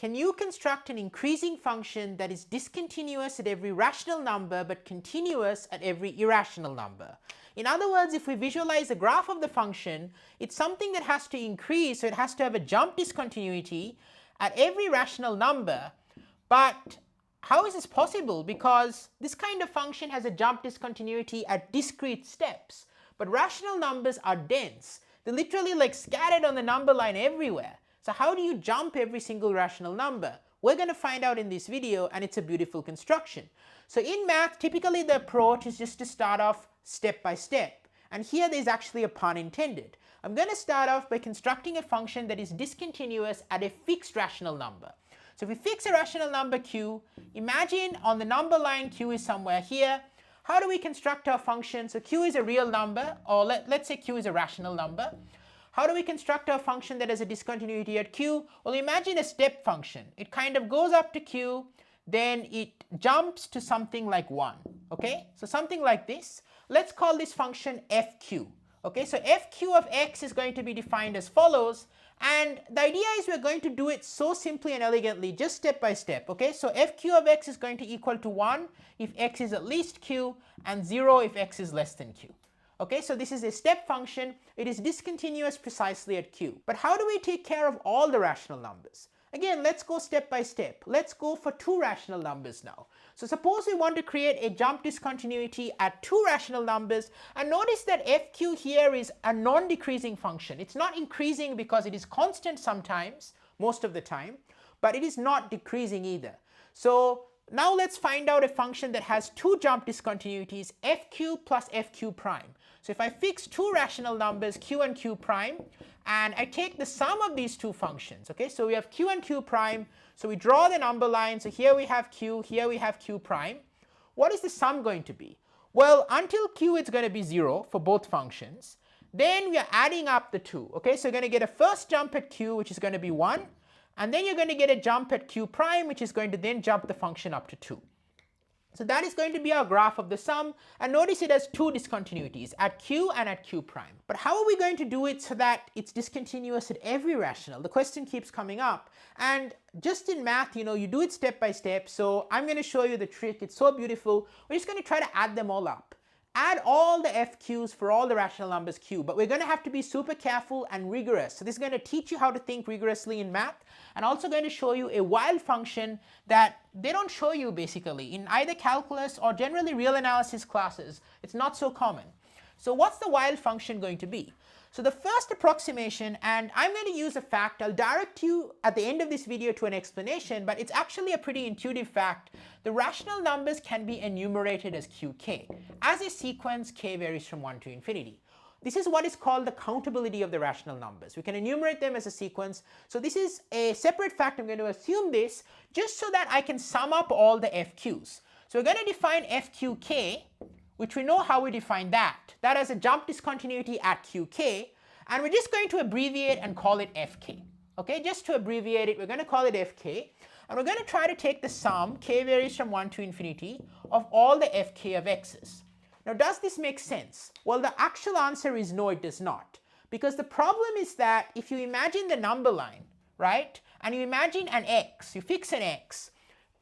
can you construct an increasing function that is discontinuous at every rational number but continuous at every irrational number? In other words, if we visualize a graph of the function, it's something that has to increase, so it has to have a jump discontinuity at every rational number. But how is this possible? Because this kind of function has a jump discontinuity at discrete steps, but rational numbers are dense. They're literally like scattered on the number line everywhere. So how do you jump every single rational number? We're going to find out in this video, and it's a beautiful construction. So in math, typically the approach is just to start off step by step. And here there's actually a pun intended. I'm going to start off by constructing a function that is discontinuous at a fixed rational number. So if we fix a rational number q, imagine on the number line q is somewhere here. How do we construct our function? So q is a real number, or let's say q is a rational number. How do we construct our function that has a discontinuity at q? Well, imagine a step function. It kind of goes up to q, then it jumps to something like 1, okay? So something like this. Let's call this function fq, okay? So fq of x is going to be defined as follows, and the idea is we're going to do it so simply and elegantly, just step by step, okay? So fq of x is going to equal to 1 if x is at least q, and 0 if x is less than q. Okay, so this is a step function. It is discontinuous precisely at q. But how do we take care of all the rational numbers? Again, let's go step by step. Let's go for 2 rational numbers now. So suppose we want to create a jump discontinuity at 2 rational numbers, and notice that fq here is a non-decreasing function. It's not increasing because it is constant sometimes, most of the time, but it is not decreasing either. So now let's find out a function that has 2 jump discontinuities, fq plus fq prime. So if I fix 2 rational numbers, q and q prime, and I take the sum of these 2 functions, okay, so we have q and q prime, so we draw the number line, so here we have q, here we have q prime. What is the sum going to be? Well, until q it's going to be 0 for both functions, then we are adding up the 2, okay, so you're going to get a first jump at q, which is going to be 1, and then you're going to get a jump at q prime, which is going to then jump the function up to 2. So that is going to be our graph of the sum, and notice it has 2 discontinuities, at q and at q prime. But how are we going to do it so that it's discontinuous at every rational? The question keeps coming up, and just in math, you know, you do it step by step, so I'm going to show you the trick. It's so beautiful. We're just going to try to add them all up. Add all the fq's for all the rational numbers q, but we're going to have to be super careful and rigorous. So this is going to teach you how to think rigorously in math, and also going to show you a wild function that they don't show you basically in either calculus or generally real analysis classes. It's not so common. So what's the wild function going to be? So the first approximation, and I'm going to use a fact, I'll direct you at the end of this video to an explanation, but it's actually a pretty intuitive fact. The rational numbers can be enumerated as qk. As a sequence, k varies from 1 to infinity. This is what is called the countability of the rational numbers. We can enumerate them as a sequence. So this is a separate fact. I'm going to assume this just so that I can sum up all the fq's. So we're going to define fqk, which we know how we define that. That as a jump discontinuity at qk, and we're just going to abbreviate and call it fk. Okay, just to abbreviate it, we're going to call it fk, and we're going to try to take the sum, k varies from 1 to infinity, of all the fk of x's. Now, does this make sense? Well, the actual answer is no, it does not. Because the problem is that if you imagine the number line, right, and you imagine an x, you fix an x,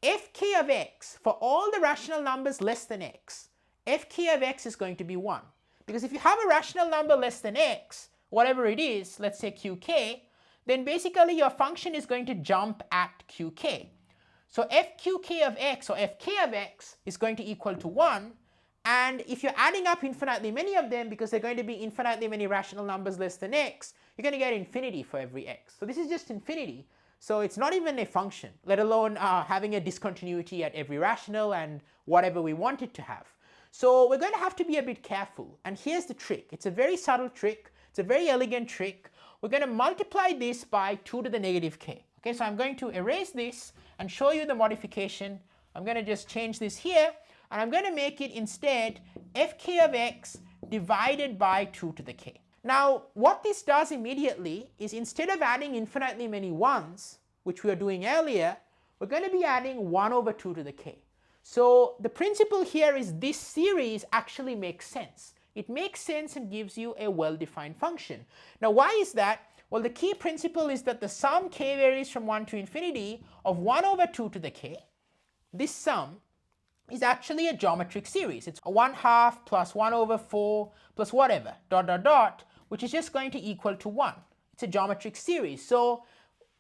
fk of x for all the rational numbers less than x, fk of x is going to be 1. Because if you have a rational number less than x, whatever it is, let's say qk, then basically your function is going to jump at qk. So fqk of x or fk of x is going to equal to 1. And if you're adding up infinitely many of them, because they're going to be infinitely many rational numbers less than x, you're going to get infinity for every x. So this is just infinity. So it's not even a function, let alone having a discontinuity at every rational and whatever we want it to have. So we're going to have to be a bit careful. And here's the trick. It's a very subtle trick. It's a very elegant trick. We're going to multiply this by 2 to the negative k. Okay, so I'm going to erase this and show you the modification. I'm going to just change this here, and I'm going to make it instead fk of x divided by 2 to the k. Now, what this does immediately is instead of adding infinitely many 1's, which we were doing earlier, we're going to be adding 1 over 2 to the k. So the principle here is this series actually makes sense. It makes sense and gives you a well-defined function. Now, why is that? Well, the key principle is that the sum k varies from 1 to infinity of 1 over 2 to the k. This sum is actually a geometric series. It's a 1/2 plus 1 over 4 plus whatever, dot, dot, dot, which is just going to equal to 1. It's a geometric series. So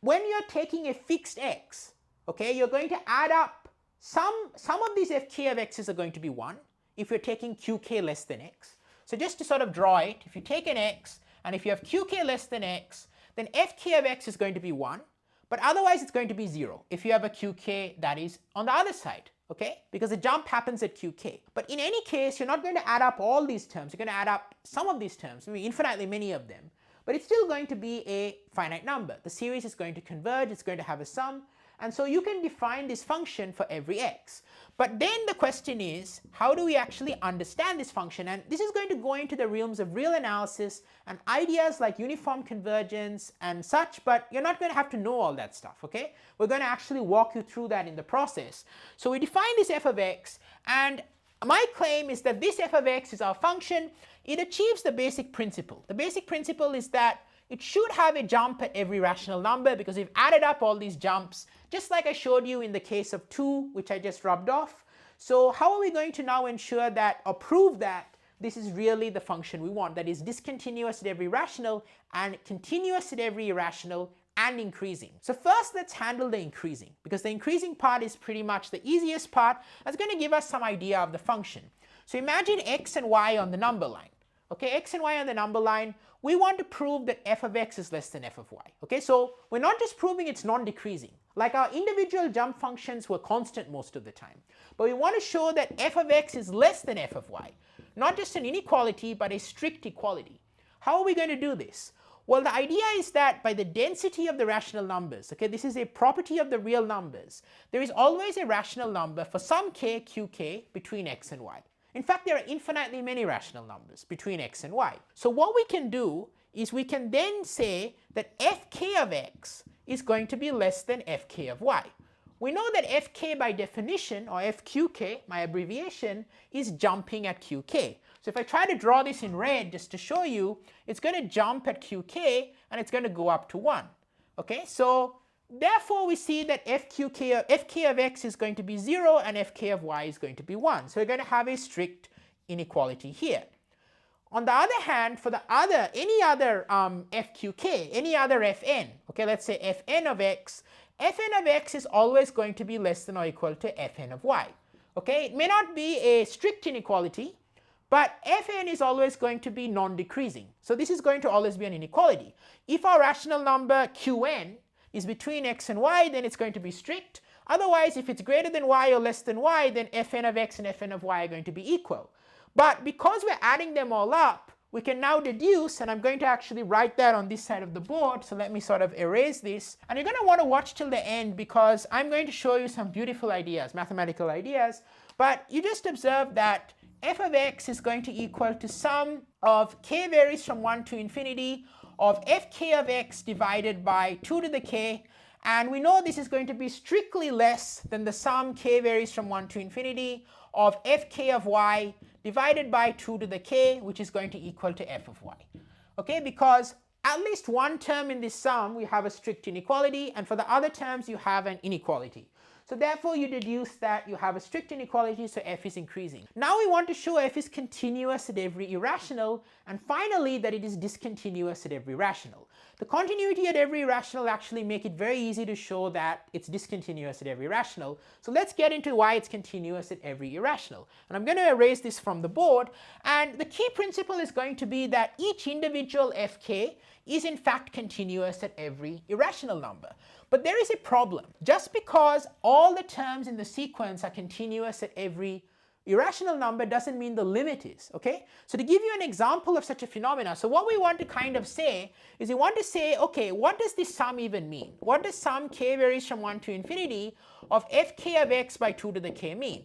when you're taking a fixed x, okay, you're going to add up some of these fk of x's are going to be 1 if you're taking qk less than x. So just to sort of draw it, if you take an x and if you have qk less than x, then fk of x is going to be 1, but otherwise it's going to be 0 if you have a qk that is on the other side, okay, because the jump happens at qk. But in any case, you're not going to add up all these terms, you're going to add up some of these terms, maybe infinitely many of them, but it's still going to be a finite number. The series is going to converge, it's going to have a sum, and so you can define this function for every x. But then the question is, how do we actually understand this function? And this is going to go into the realms of real analysis and ideas like uniform convergence and such, but you're not going to have to know all that stuff, okay? We're going to actually walk you through that in the process. So we define this f of x, and my claim is that this f of x is our function. It achieves the basic principle. The basic principle is that it should have a jump at every rational number because we've added up all these jumps, just like I showed you in the case of 2, which I just rubbed off. So how are we going to now ensure that or prove that this is really the function we want, that is discontinuous at every rational and continuous at every irrational and increasing? So first let's handle the increasing, because the increasing part is pretty much the easiest part. That's going to give us some idea of the function. So imagine x and y on the number line. Okay, x and y on the number line, we want to prove that f of x is less than f of y. Okay, so we're not just proving it's non-decreasing. Like our individual jump functions were constant most of the time. But we want to show that f of x is less than f of y. Not just an inequality, but a strict equality. How are we going to do this? Well, the idea is that by the density of the rational numbers, okay, this is a property of the real numbers, there is always a rational number for some k, qk between x and y. In fact, there are infinitely many rational numbers between x and y. So what we can do is we can then say that fk of x is going to be less than fk of y. We know that fk by definition, or fqk, my abbreviation, is jumping at qk. So if I try to draw this in red just to show you, it's going to jump at qk and it's going to go up to 1. Okay, so therefore we see that fk of x is going to be 0 and fk of y is going to be 1. So we're going to have a strict inequality here. On the other hand, for any other fqk, any other fn, okay, let's say fn of x is always going to be less than or equal to fn of y. Okay, it may not be a strict inequality, but fn is always going to be non-decreasing. So this is going to always be an inequality. If our rational number qn is between x and y, then it's going to be strict. Otherwise, if it's greater than y or less than y, then fn of x and fn of y are going to be equal. But because we're adding them all up, we can now deduce, and I'm going to actually write that on this side of the board, so let me sort of erase this. And you're going to want to watch till the end because I'm going to show you some beautiful ideas, mathematical ideas. But you just observe that f of x is going to equal to sum of k varies from 1 to infinity of fk of x divided by 2 to the k, and we know this is going to be strictly less than the sum k varies from 1 to infinity of fk of y divided by 2 to the k, which is going to equal to f of y. Okay, because at least one term in this sum we have a strict inequality, and for the other terms you have an inequality. So therefore you deduce that you have a strict inequality, so f is increasing. Now we want to show f is continuous at every irrational, and finally that it is discontinuous at every rational. The continuity at every rational actually make it very easy to show that it's discontinuous at every rational. So let's get into why it's continuous at every irrational. And I'm going to erase this from the board, and the key principle is going to be that each individual fk is in fact continuous at every irrational number. But there is a problem. Just because all the terms in the sequence are continuous at every irrational number doesn't mean the limit is, okay? So to give you an example of such a phenomena, so what we want to kind of say is we want to say, okay, what does this sum even mean? What does sum k varies from 1 to infinity of fk of x by 2 to the k mean?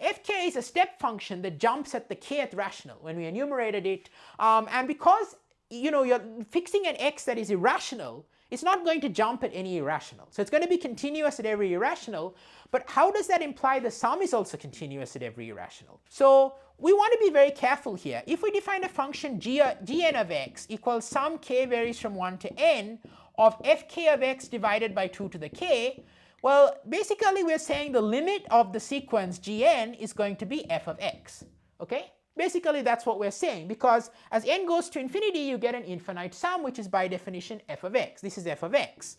Fk is a step function that jumps at the kth rational when we enumerated it, and because you're fixing an x that is irrational, It's not going to jump at any irrational. So it's going to be continuous at every irrational, but how does that imply the sum is also continuous at every irrational? So we want to be very careful here. If we define a function gn of x equals sum k varies from 1 to n of fk of x divided by 2 to the k, well, basically we're saying the limit of the sequence gn is going to be f of x, okay? Basically that's what we're saying, because as n goes to infinity you get an infinite sum, which is by definition f of x. This is f of x.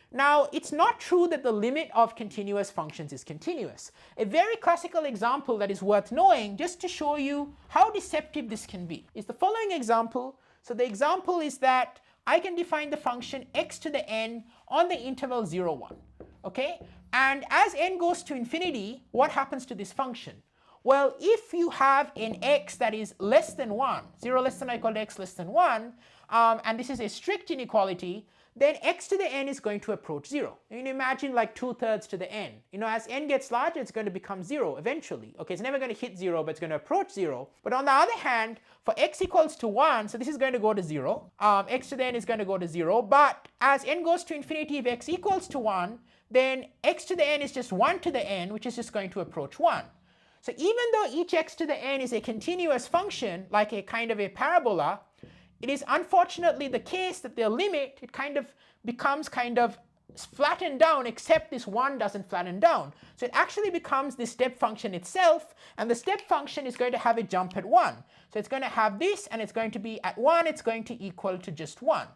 Now, it's not true that the limit of continuous functions is continuous. A very classical example that is worth knowing, just to show you how deceptive this can be, is the following example. So the example is that I can define the function x to the n on the interval 0, 1. Okay? And as n goes to infinity, what happens to this function? Well, if you have an x that is less than 1, 0 less than or equal to x less than 1, and this is a strict inequality, then x to the n is going to approach 0. You can imagine like 2/3 to the n. You know, as n gets larger, it's going to become 0 eventually. Okay, it's never going to hit 0, but it's going to approach 0. But on the other hand, for x equals to 1, so this is going to go to 0. X to the n is going to go to 0. But as n goes to infinity, if x equals to 1, then x to the n is just 1 to the n, which is just going to approach 1. So even though each x to the n is a continuous function, like a kind of a parabola, it is unfortunately the case that their limit, it kind of becomes kind of flattened down, except this 1 doesn't flatten down. So it actually becomes the step function itself, and the step function is going to have a jump at 1. So it's going to have this, and it's going to be at 1, it's going to equal to just 1.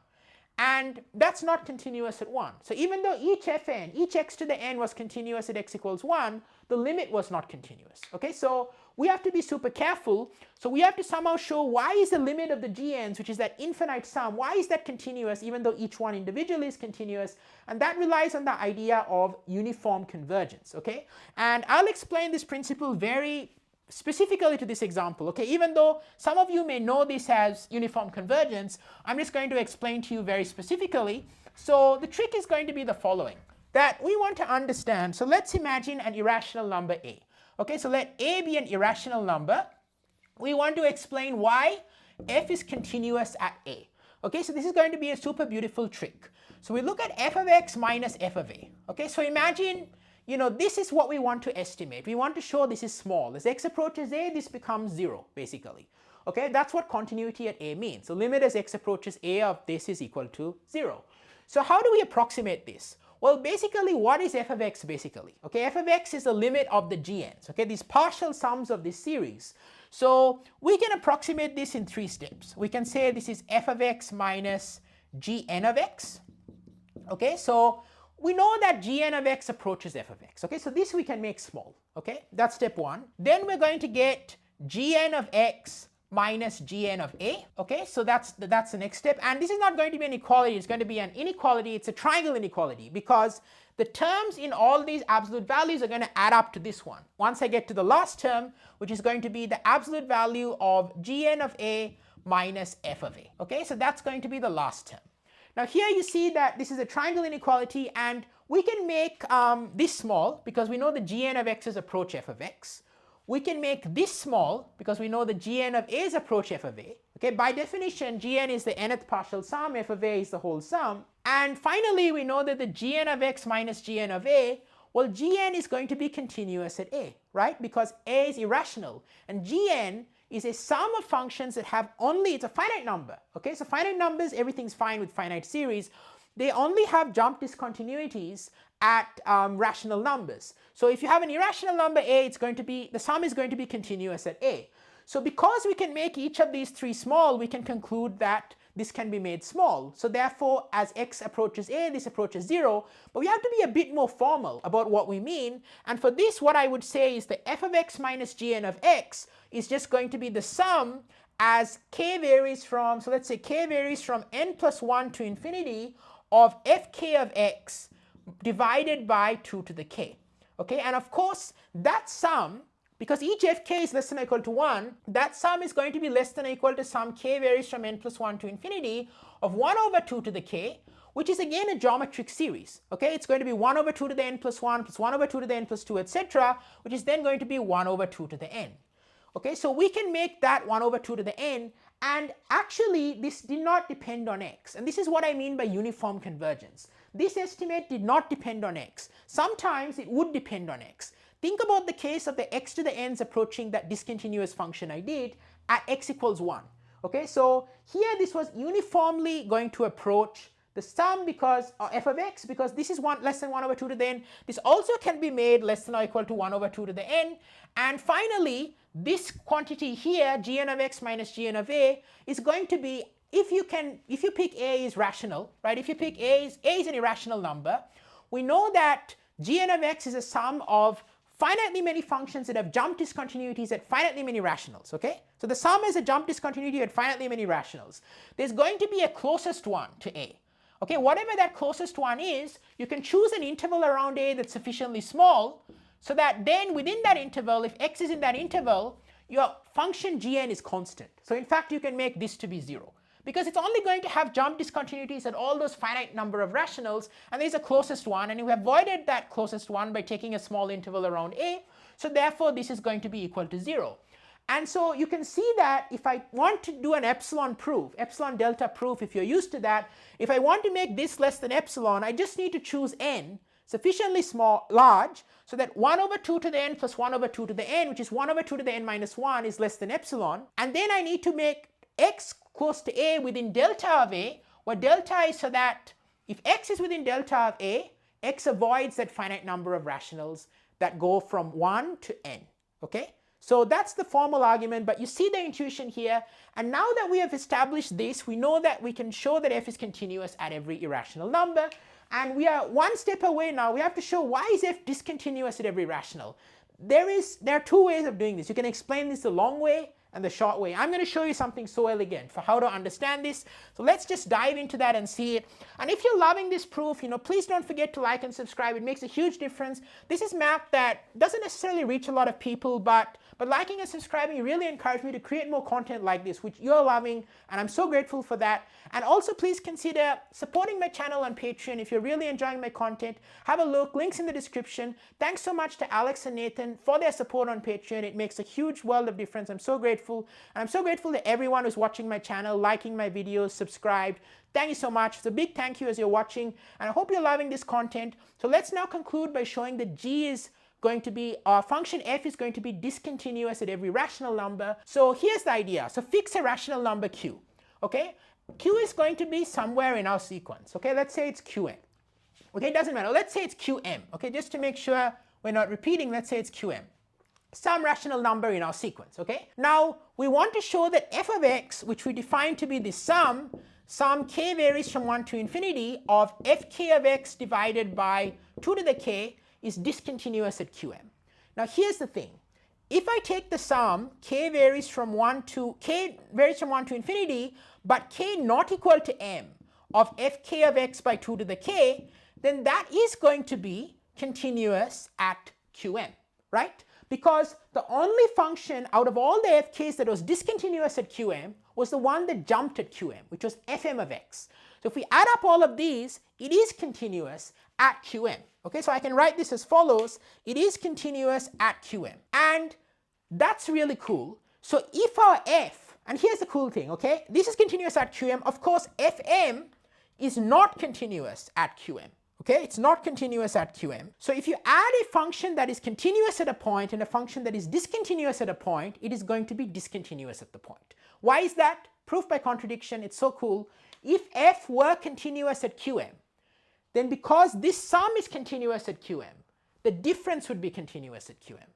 And that's not continuous at 1. So even though each fn, each x to the n was continuous at x equals 1, the limit was not continuous. Okay, so we have to be super careful. So we have to somehow show why is the limit of the gn's, which is that infinite sum, why is that continuous even though each one individually is continuous? And that relies on the idea of uniform convergence. Okay, and I'll explain this principle very specifically to this example. Okay, even though some of you may know this as uniform convergence, I'm just going to explain to you very specifically. So the trick is going to be the following, that we want to understand. So let's imagine an irrational number a. Okay, so let a be an irrational number. We want to explain why f is continuous at a. Okay, so this is going to be a super beautiful trick. So we look at f of x minus f of a. Okay, so imagine, you know, this is what we want to estimate. We want to show this is small. As x approaches a, this becomes 0, basically. Okay, that's what continuity at a means. So limit as x approaches a of this is equal to 0. So how do we approximate this? Well, basically, what is f of x basically? Okay, f of x is the limit of the gn's, okay, these partial sums of this series. So we can approximate this in 3 steps. We can say this is f of x minus gn of x. Okay, so we know that gn of x approaches f of x. Okay, so this we can make small. Okay, that's step 1. Then we're going to get gn of x minus gn of a. Okay, so that's the next step. And this is not going to be an equality, it's going to be an inequality. It's a triangle inequality, because the terms in all these absolute values are going to add up to this one. Once I get to the last term, which is going to be the absolute value of gn of a minus f of a. Okay, so that's going to be the last term. Now here you see that this is a triangle inequality, and we can make this small because we know the gn of x's approach f of x. We can make this small because we know the gn of a's approach f of a. Okay, by definition, gn is the nth partial sum, f of a is the whole sum. And finally, we know that the gn of x minus gn of a, well, gn is going to be continuous at a, right? Because a is irrational, and gn is a sum of functions that have only, it's a finite number. Okay, so finite numbers, everything's fine with finite series. They only have jump discontinuities at rational numbers. So if you have an irrational number a, it's going to be, the sum is going to be continuous at a. So because we can make each of these 3 small, we can conclude that this can be made small. So therefore, as x approaches a, this approaches 0. But we have to be a bit more formal about what we mean. And for this, what I would say is the f of x minus gn of x is just going to be the sum as k varies from, so let's say k varies from n plus 1 to infinity of fk of x divided by 2 to the k. Okay, and of course that sum, because each fk is less than or equal to 1, that sum is going to be less than or equal to sum k varies from n plus 1 to infinity of 1 over 2 to the k, which is again a geometric series. Okay, it's going to be 1 over 2 to the n plus 1 plus 1 over 2 to the n plus 2, etc., which is then going to be 1 over 2 to the n. Okay, so we can make that 1 over 2 to the n And actually, this did not depend on x. And this is what I mean by uniform convergence. This estimate did not depend on x. Sometimes it would depend on x. Think about the case of the x to the n's approaching that discontinuous function I did at x equals 1. Okay, so here this was uniformly going to approach the sum because f of x, because this is less than 1 over 2 to the n. This also can be made less than or equal to 1 over 2 to the n. And finally, this quantity here, gn of x minus gn of a, is going to be, if you pick a is rational, right? If you pick a is an irrational number, we know that gn of x is a sum of finitely many functions that have jump discontinuities at finitely many rationals, okay? So the sum is a jump discontinuity at finitely many rationals. There's going to be a closest one to a. Okay, whatever that closest one is, you can choose an interval around a that's sufficiently small so that then within that interval, if x is in that interval, your function gn is constant. So in fact, you can make this to be 0 because it's only going to have jump discontinuities at all those finite number of rationals, and there's a closest one, and you avoided that closest one by taking a small interval around a, so therefore this is going to be equal to 0. And so you can see that if I want to do an epsilon proof, epsilon-delta proof, if you're used to that, if I want to make this less than epsilon, I just need to choose n sufficiently large so that 1 over 2 to the n plus 1 over 2 to the n, which is 1 over 2 to the n minus 1, is less than epsilon. And then I need to make x close to a within delta of a, where delta is so that if x is within delta of a, x avoids that finite number of rationals that go from 1 to n, okay? So that's the formal argument, but you see the intuition here. And now that we have established this, we know that we can show that f is continuous at every irrational number. And we are one step away now. We have to show why is f discontinuous at every rational. There are two ways of doing this. You can explain this the long way and the short way. I'm going to show you something so elegant for how to understand this. So let's just dive into that and see it. And if you're loving this proof, please don't forget to like and subscribe. It makes a huge difference. This is math that doesn't necessarily reach a lot of people, but liking and subscribing really encourage me to create more content like this, which you're loving, and I'm so grateful for that. And also please consider supporting my channel on Patreon if you're really enjoying my content. Have a look, links in the description. Thanks so much to Alex and Nathan for their support on Patreon. It makes a huge world of difference. I'm so grateful. And I'm so grateful to everyone who's watching my channel, liking my videos, subscribed. Thank you so much. It's a big thank you as you're watching, and I hope you're loving this content. So let's now conclude by showing that g is going to be, our function f is going to be discontinuous at every rational number. So here's the idea. So fix a rational number q, okay? Q is going to be somewhere in our sequence, okay? Let's say it's qn. Okay, it doesn't matter. Let's say it's qm, okay? Just to make sure we're not repeating, let's say it's qm. Some rational number in our sequence, okay? Now, we want to show that f of x, which we define to be the sum k varies from 1 to infinity of fk of x divided by 2 to the k, is discontinuous at qm. Now here's the thing. If I take the sum k varies from 1 to infinity, but k not equal to m of fk of x by 2 to the k, then that is going to be continuous at qm, right? Because the only function out of all the fk's that was discontinuous at qm was the one that jumped at qm, which was fm of x. So if we add up all of these, it is continuous at qm. Okay, so I can write this as follows. It is continuous at qm. And that's really cool. So if our f, and here's the cool thing, okay? This is continuous at qm. Of course, fm is not continuous at qm. Okay, it's not continuous at qm. So if you add a function that is continuous at a point and a function that is discontinuous at a point, it is going to be discontinuous at the point. Why is that? Proof by contradiction. It's so cool. If f were continuous at qm, then because this sum is continuous at qm, the difference would be continuous at qm.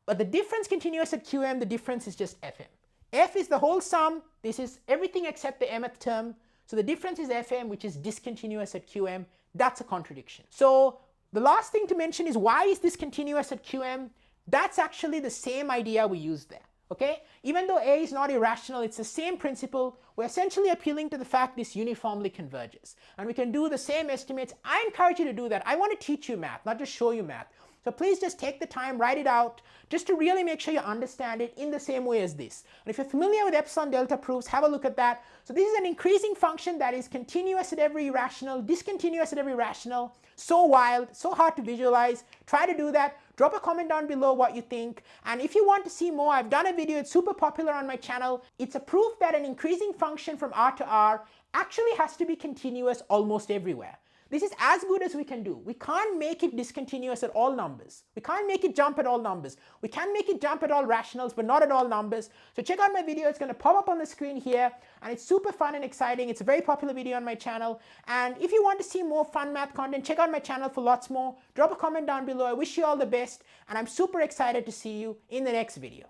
But the difference continuous at qm, the difference is just fm. F is the whole sum. This is everything except the mth term. So the difference is fm, which is discontinuous at qm. That's a contradiction. So the last thing to mention is, why is this continuous at qm? That's actually the same idea we used there. Okay? Even though A is not irrational, it's the same principle. We're essentially appealing to the fact this uniformly converges. And we can do the same estimates. I encourage you to do that. I want to teach you math, not just show you math. So please just take the time, write it out, just to really make sure you understand it in the same way as this. And if you're familiar with epsilon-delta proofs, have a look at that. So this is an increasing function that is continuous at every irrational, discontinuous at every rational. So wild, so hard to visualize. Try to do that. Drop a comment down below what you think. And if you want to see more, I've done a video, it's super popular on my channel. It's a proof that an increasing function from R to R actually has to be continuous almost everywhere. This is as good as we can do. We can't make it discontinuous at all numbers. We can't make it jump at all numbers. We can make it jump at all rationals, but not at all numbers. So check out my video. It's going to pop up on the screen here, and it's super fun and exciting. It's a very popular video on my channel. And if you want to see more fun math content, check out my channel for lots more. Drop a comment down below. I wish you all the best, and I'm super excited to see you in the next video.